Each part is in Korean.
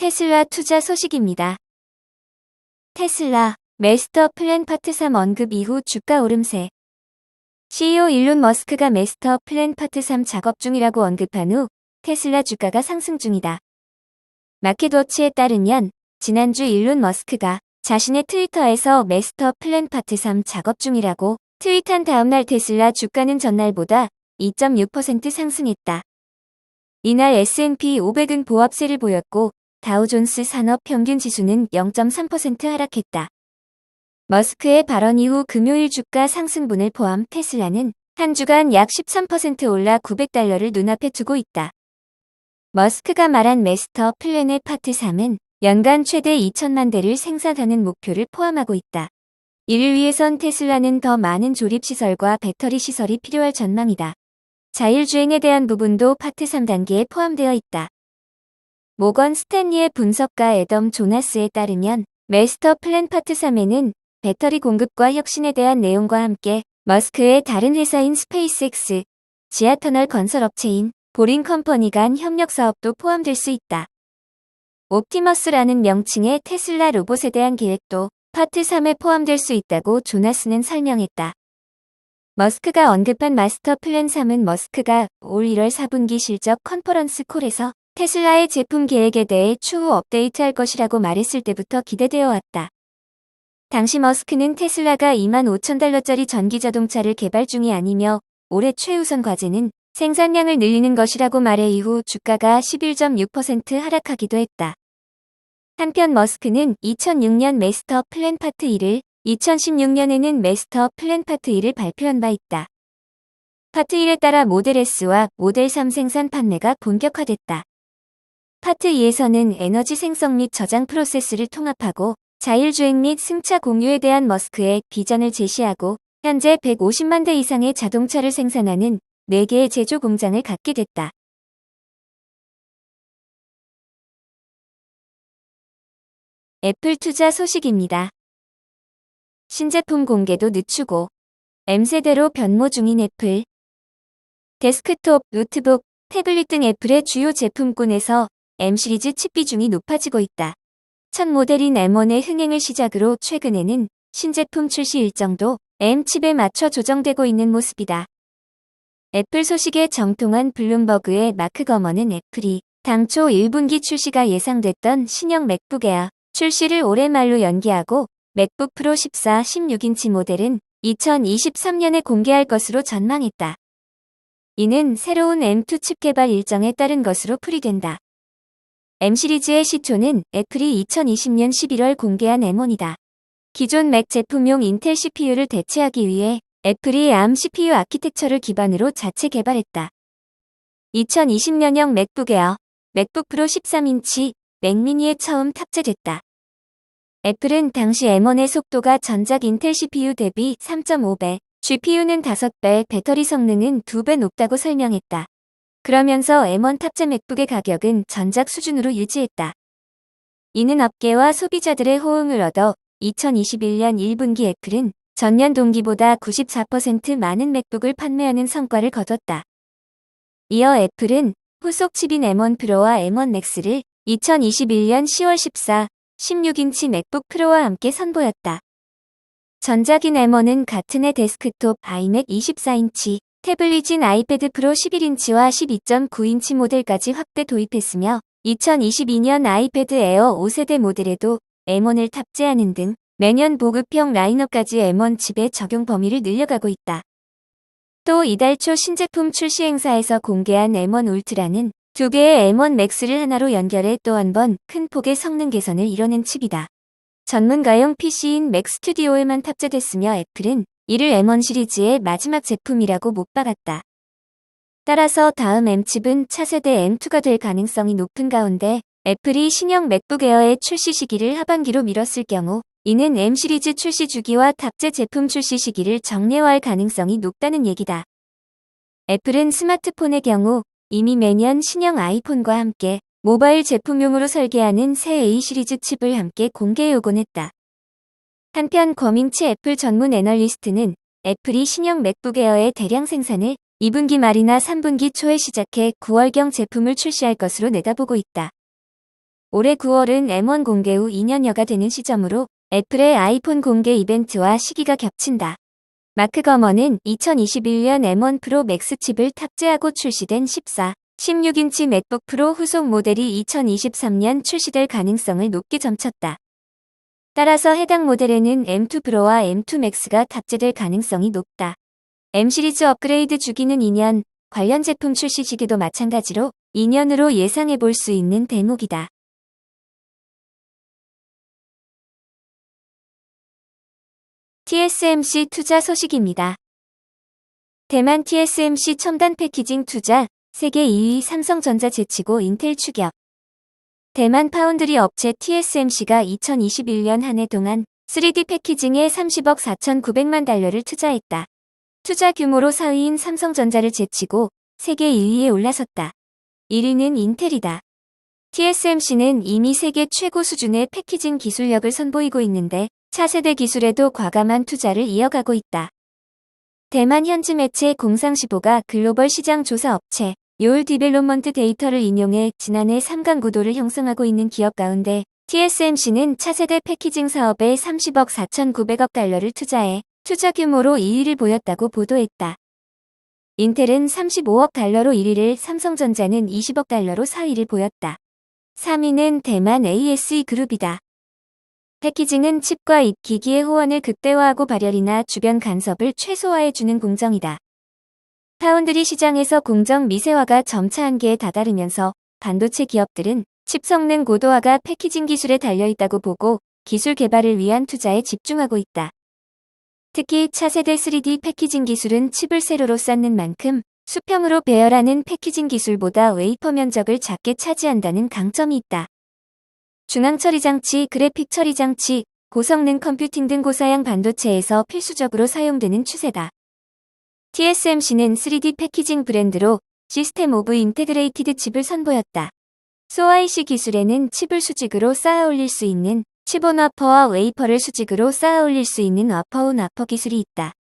테슬라 투자 소식입니다. 테슬라 마스터 플랜 파트 3 언급 이후 주가 오름세. CEO 일론 머스크가 마스터 플랜 파트 3 작업 중이라고 언급한 후 테슬라 주가가 상승 중이다. 마켓워치에 따르면 지난주 일론 머스크가 자신의 트위터에서 마스터 플랜 파트 3 작업 중이라고 트윗한 다음날 테슬라 주가는 전날보다 2.6% 상승했다. 이날 S&P 500은 보합세를 보였고 다우존스 산업 평균 지수는 0.3% 하락했다. 머스크의 발언 이후 금요일 주가 상승분을 포함 테슬라는 한 주간 약 13% 올라 $900를 눈앞에 두고 있다. 머스크가 말한 마스터 플랜의 파트 3은 연간 최대 2천만 대를 생산하는 목표를 포함하고 있다. 이를 위해선 테슬라는 더 많은 조립시설과 배터리 시설이 필요할 전망이다. 자율주행에 대한 부분도 파트 3단계에 포함되어 있다. 모건 스탠리의 분석가 애덤 조나스에 따르면 마스터 플랜 파트 3에는 배터리 공급과 혁신에 대한 내용과 함께 머스크의 다른 회사인 스페이스X, 지하터널 건설업체인 보링 컴퍼니 간 협력 사업도 포함될 수 있다. 옵티머스라는 명칭의 테슬라 로봇에 대한 계획도 파트 3에 포함될 수 있다고 조나스는 설명했다. 머스크가 언급한 마스터 플랜 3은 머스크가 올 1월 4분기 실적 컨퍼런스 콜에서 테슬라의 제품 계획에 대해 추후 업데이트할 것이라고 말했을 때부터 기대되어 왔다. 당시 머스크는 테슬라가 $25,000짜리 전기자동차를 개발 중이 아니며 올해 최우선 과제는 생산량을 늘리는 것이라고 말해 이후 주가가 11.6% 하락하기도 했다. 한편 머스크는 2006년 마스터 플랜 파트 1을 2016년에는 마스터 플랜 파트 2를 발표한 바 있다. 파트 1에 따라 모델 S와 모델 3 생산 판매가 본격화됐다. 파트 2에서는 에너지 생성 및 저장 프로세스를 통합하고 자율주행 및 승차 공유에 대한 머스크의 비전을 제시하고 현재 150만 대 이상의 자동차를 생산하는 4개의 제조 공장을 갖게 됐다. 애플 투자 소식입니다. 신제품 공개도 늦추고 M세대로 변모 중인 애플. 데스크톱, 노트북, 태블릿 등 애플의 주요 제품군에서 M 시리즈 칩 비중이 높아지고 있다. 첫 모델인 M1의 흥행을 시작으로 최근에는 신제품 출시 일정도 M칩에 맞춰 조정되고 있는 모습이다. 애플 소식에 정통한 블룸버그의 마크 거먼은 애플이 당초 1분기 출시가 예상됐던 신형 맥북 에어 출시를 올해 말로 연기하고 맥북 프로 14, 16인치 모델은 2023년에 공개할 것으로 전망했다. 이는 새로운 M2 칩 개발 일정에 따른 것으로 풀이된다. M시리즈의 시초는 애플이 2020년 11월 공개한 M1이다. 기존 맥 제품용 인텔 CPU를 대체하기 위해 애플이 ARM CPU 아키텍처를 기반으로 자체 개발했다. 2020년형 맥북 에어, 맥북 프로 13인치, 맥미니에 처음 탑재됐다. 애플은 당시 M1의 속도가 전작 인텔 CPU 대비 3.5배, GPU는 5배, 배터리 성능은 2배 높다고 설명했다. 그러면서 M1 탑재 맥북의 가격은 전작 수준으로 유지했다. 이는 업계와 소비자들의 호응을 얻어 2021년 1분기 애플은 전년 동기보다 94% 많은 맥북을 판매하는 성과를 거뒀다. 이어 애플은 후속 칩인 M1 프로와 M1 맥스를 2021년 10월 14, 16인치 맥북 프로와 함께 선보였다. 전작인 M1은 같은 해 데스크톱 아이맥 24인치, 태블릿인 아이패드 프로 11인치와 12.9인치 모델까지 확대 도입했으며 2022년 아이패드 에어 5세대 모델에도 M1을 탑재하는 등 매년 보급형 라인업까지 M1 칩의 적용 범위를 늘려가고 있다. 또 이달 초 신제품 출시 행사에서 공개한 M1 울트라는 2개의 M1 맥스를 하나로 연결해 또 한 번 큰 폭의 성능 개선을 이뤄낸 칩이다. 전문가용 PC인 맥 스튜디오에만 탑재됐으며 애플은 이를 M1 시리즈의 마지막 제품이라고 못 박았다. 따라서 다음 M칩은 차세대 M2가 될 가능성이 높은 가운데 애플이 신형 맥북 에어의 출시 시기를 하반기로 미뤘을 경우 이는 M 시리즈 출시 주기와 탑재 제품 출시 시기를 정례화할 가능성이 높다는 얘기다. 애플은 스마트폰의 경우 이미 매년 신형 아이폰과 함께 모바일 제품용으로 설계하는 새 A 시리즈 칩을 함께 공개해 오곤 했다. 한편 거밍치 애플 전문 애널리스트는 애플이 신형 맥북 에어의 대량 생산을 2분기 말이나 3분기 초에 시작해 9월경 제품을 출시할 것으로 내다보고 있다. 올해 9월은 M1 공개 후 2년여가 되는 시점으로 애플의 아이폰 공개 이벤트와 시기가 겹친다. 마크 거머는 2021년 M1 프로 맥스 칩을 탑재하고 출시된 14, 16인치 맥북 프로 후속 모델이 2023년 출시될 가능성을 높게 점쳤다. 따라서 해당 모델에는 M2 프로와 M2 맥스가 탑재될 가능성이 높다. M 시리즈 업그레이드 주기는 2년, 관련 제품 출시 시기도 마찬가지로 2년으로 예상해 볼 수 있는 대목이다. TSMC 투자 소식입니다. 대만 TSMC 첨단 패키징 투자, 세계 2위 삼성전자 제치고 인텔 추격. 대만 파운드리 업체 TSMC가 2021년 한 해 동안 3D 패키징에 30억 4,900만 달러를 투자했다. 투자 규모로 4위인 삼성전자를 제치고 세계 2위에 올라섰다. 1위는 인텔이다. TSMC는 이미 세계 최고 수준의 패키징 기술력을 선보이고 있는데 차세대 기술에도 과감한 투자를 이어가고 있다. 대만 현지 매체 공상시보가 글로벌 시장 조사 업체 요울 디벨롭먼트 데이터를 인용해 지난해 3강 구도를 형성하고 있는 기업 가운데 TSMC는 차세대 패키징 사업에 30억 4,900억 달러를 투자해 투자 규모로 2위를 보였다고 보도했다. 인텔은 35억 달러로 1위를, 삼성전자는 20억 달러로 4위를 보였다. 3위는 대만 ASE 그룹이다. 패키징은 칩과 기기의 호환을 극대화하고 발열이나 주변 간섭을 최소화해주는 공정이다. 파운드리 시장에서 공정 미세화가 점차 한계에 다다르면서 반도체 기업들은 칩 성능 고도화가 패키징 기술에 달려있다고 보고 기술 개발을 위한 투자에 집중하고 있다. 특히 차세대 3D 패키징 기술은 칩을 세로로 쌓는 만큼 수평으로 배열하는 패키징 기술보다 웨이퍼 면적을 작게 차지한다는 강점이 있다. 중앙 처리 장치, 그래픽 처리 장치, 고성능 컴퓨팅 등 고사양 반도체에서 필수적으로 사용되는 추세다. TSMC는 3D 패키징 브랜드로 시스템 오브 인테그레이티드 칩을 선보였다. SoIC 기술에는 칩을 수직으로 쌓아 올릴 수 있는 칩온 와퍼와 웨이퍼를 수직으로 쌓아 올릴 수 있는 와퍼온 와퍼 기술이 있다.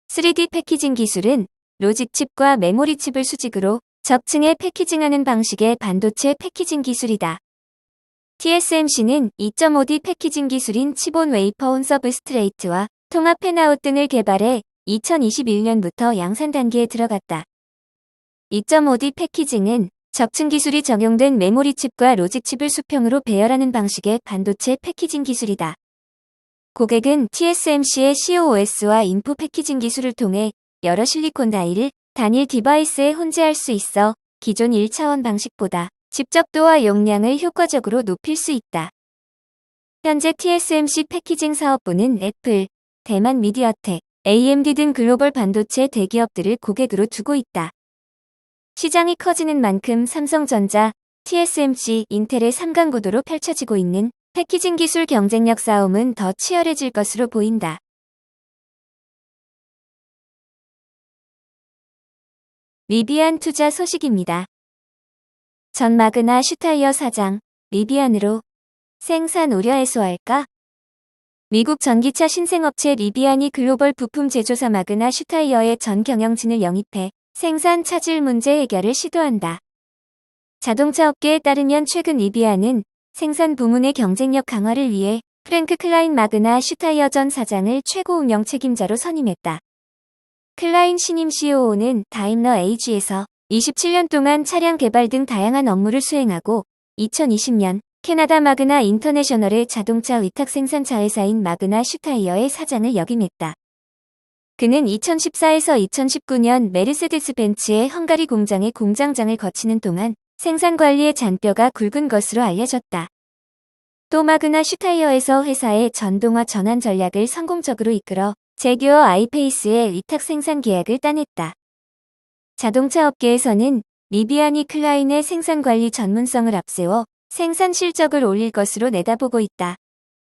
3D 패키징 기술은 로직 칩과 메모리 칩을 수직으로 적층에 패키징하는 방식의 반도체 패키징 기술이다. TSMC는 2.5D 패키징 기술인 칩온 웨이퍼온 서브스트레이트와 통합 팬아웃 등을 개발해 2021년부터 양산 단계에 들어갔다. 2.5D 패키징은 적층 기술이 적용된 메모리 칩과 로직 칩을 수평으로 배열하는 방식의 반도체 패키징 기술이다. 고객은 TSMC의 CoOS와 인포 패키징 기술을 통해 여러 실리콘 다이를 단일 디바이스에 혼재할 수 있어 기존 1차원 방식보다 집적도와 용량을 효과적으로 높일 수 있다. 현재 TSMC 패키징 사업부는 애플, 대만 미디어텍, AMD 등 글로벌 반도체 대기업들을 고객으로 두고 있다. 시장이 커지는 만큼 삼성전자, TSMC, 인텔의 3강 구도로 펼쳐지고 있는 패키징 기술 경쟁력 싸움은 더 치열해질 것으로 보인다. 리비안 투자 소식입니다. 전 마그나 슈타이어 사장, 리비안으로 생산 우려 해소할까? 미국 전기차 신생업체 리비안이 글로벌 부품 제조사 마그나 슈타이어의 전 경영진을 영입해 생산 차질 문제 해결을 시도한다. 자동차 업계에 따르면 최근 리비안은 생산 부문의 경쟁력 강화를 위해 프랭크 클라인 마그나 슈타이어 전 사장을 최고 운영 책임자로 선임했다. 클라인 신임 COO는 다임러 AG에서 27년 동안 차량 개발 등 다양한 업무를 수행하고 2020년 캐나다 마그나 인터내셔널의 자동차 위탁 생산차 회사인 마그나 슈타이어의 사장을 역임했다. 그는 2014에서 2019년 메르세데스 벤츠의 헝가리 공장의 공장장을 거치는 동안 생산 관리의 잔뼈가 굵은 것으로 알려졌다. 또 마그나 슈타이어에서 회사의 전동화 전환 전략을 성공적으로 이끌어 제규어 아이페이스의 위탁 생산 계약을 따냈다. 자동차 업계에서는 리비안이 클라인의 생산 관리 전문성을 앞세워 생산 실적을 올릴 것으로 내다보고 있다.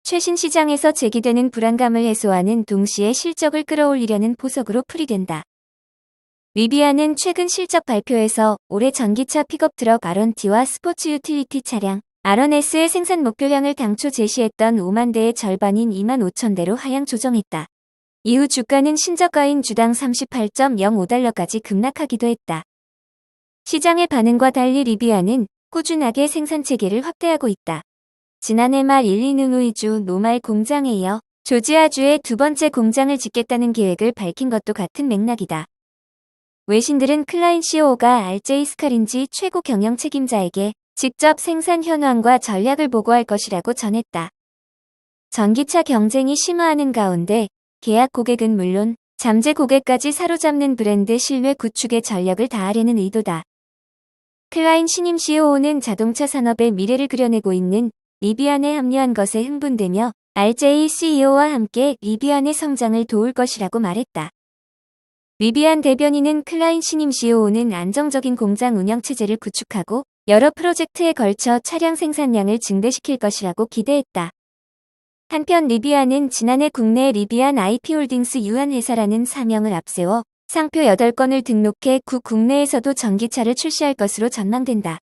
최신 시장에서 제기되는 불안감을 해소하는 동시에 실적을 끌어올리려는 포석으로 풀이된다. 리비안은 최근 실적 발표에서 올해 전기차 픽업 트럭 R1T와 스포츠 유틸리티 차량 R1S의 생산 목표량을 당초 제시했던 5만 대의 절반인 2만 5천 대로 하향 조정했다. 이후 주가는 신저가인 주당 38.05달러까지 급락하기도 했다. 시장의 반응과 달리 리비안은 꾸준하게 생산 체계를 확대하고 있다. 지난해 말 일리노이주 노말 공장에 이어 조지아주에 두 번째 공장을 짓겠다는 계획을 밝힌 것도 같은 맥락이다. 외신들은 클라인 CEO가 RJ 스칼린지 최고 경영 책임자에게 직접 생산 현황과 전략을 보고할 것이라고 전했다. 전기차 경쟁이 심화하는 가운데 계약 고객은 물론 잠재 고객까지 사로잡는 브랜드 신뢰 구축에 전력을 다하려는 의도다. 클라인 신임 CEO는 자동차 산업의 미래를 그려내고 있는 리비안에 합류한 것에 흥분되며 RJ CEO와 함께 리비안의 성장을 도울 것이라고 말했다. 리비안 대변인은 클라인 신임 CEO는 안정적인 공장 운영 체제를 구축하고 여러 프로젝트에 걸쳐 차량 생산량을 증대시킬 것이라고 기대했다. 한편 리비안은 지난해 국내 리비안 IP홀딩스 유한회사라는 사명을 앞세워 상표 8건을 등록해 국내에서도 전기차를 출시할 것으로 전망된다.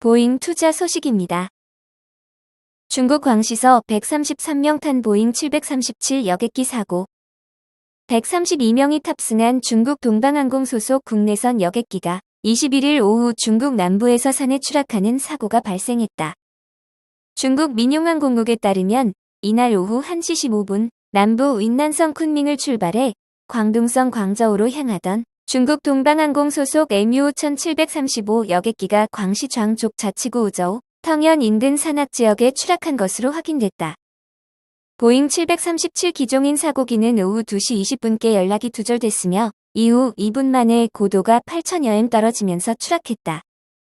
보잉 투자 소식입니다. 중국 광시서 133명 탄 보잉 737 여객기 사고. 132명이 탑승한 중국 동방항공 소속 국내선 여객기가 21일 오후 중국 남부에서 산에 추락하는 사고가 발생했다. 중국 민용항공국에 따르면 이날 오후 1시 15분 남부 윈난성 쿤밍을 출발해 광둥성 광저우로 향하던 중국 동방항공 소속 MU-1735 여객기가 광시 장족 자치구 우저우, 텅현 인근 산악 지역에 추락한 것으로 확인됐다. 보잉 737 기종인 사고기는 오후 2시 20분께 연락이 두절됐으며 이후 2분 만에 고도가 8,000여m 떨어지면서 추락했다.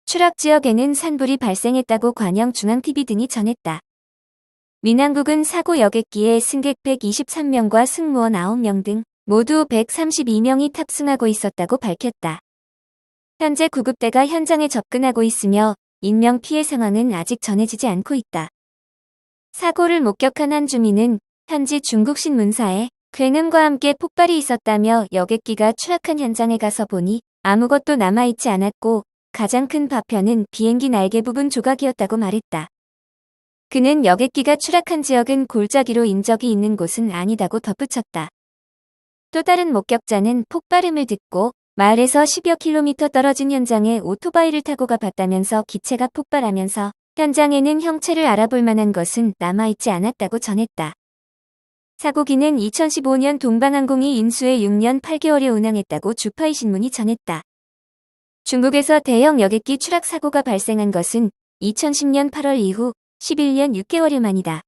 추락 지역에는 산불이 발생했다고 관영중앙TV 등이 전했다. 민항국은 사고 여객기에 승객 123명과 승무원 9명 등 모두 132명이 탑승하고 있었다고 밝혔다. 현재 구급대가 현장에 접근하고 있으며 인명피해 상황은 아직 전해지지 않고 있다. 사고를 목격한 한 주민은 현지 중국 신문사에 굉음과 함께 폭발이 있었다며 여객기가 추락한 현장에 가서 보니 아무것도 남아있지 않았고 가장 큰 파편은 비행기 날개 부분 조각이었다고 말했다. 그는 여객기가 추락한 지역은 골짜기로 인적이 있는 곳은 아니다고 덧붙였다. 또 다른 목격자는 폭발음을 듣고 마을에서 10여 킬로미터 떨어진 현장에 오토바이를 타고 가봤다면서 기체가 폭발하면서 현장에는 형체를 알아볼 만한 것은 남아있지 않았다고 전했다. 사고기는 2015년 동방항공이 인수해 6년 8개월에 운항했다고 주파이 신문이 전했다. 중국에서 대형 여객기 추락 사고가 발생한 것은 2010년 8월 이후 11년 6개월여 만이다.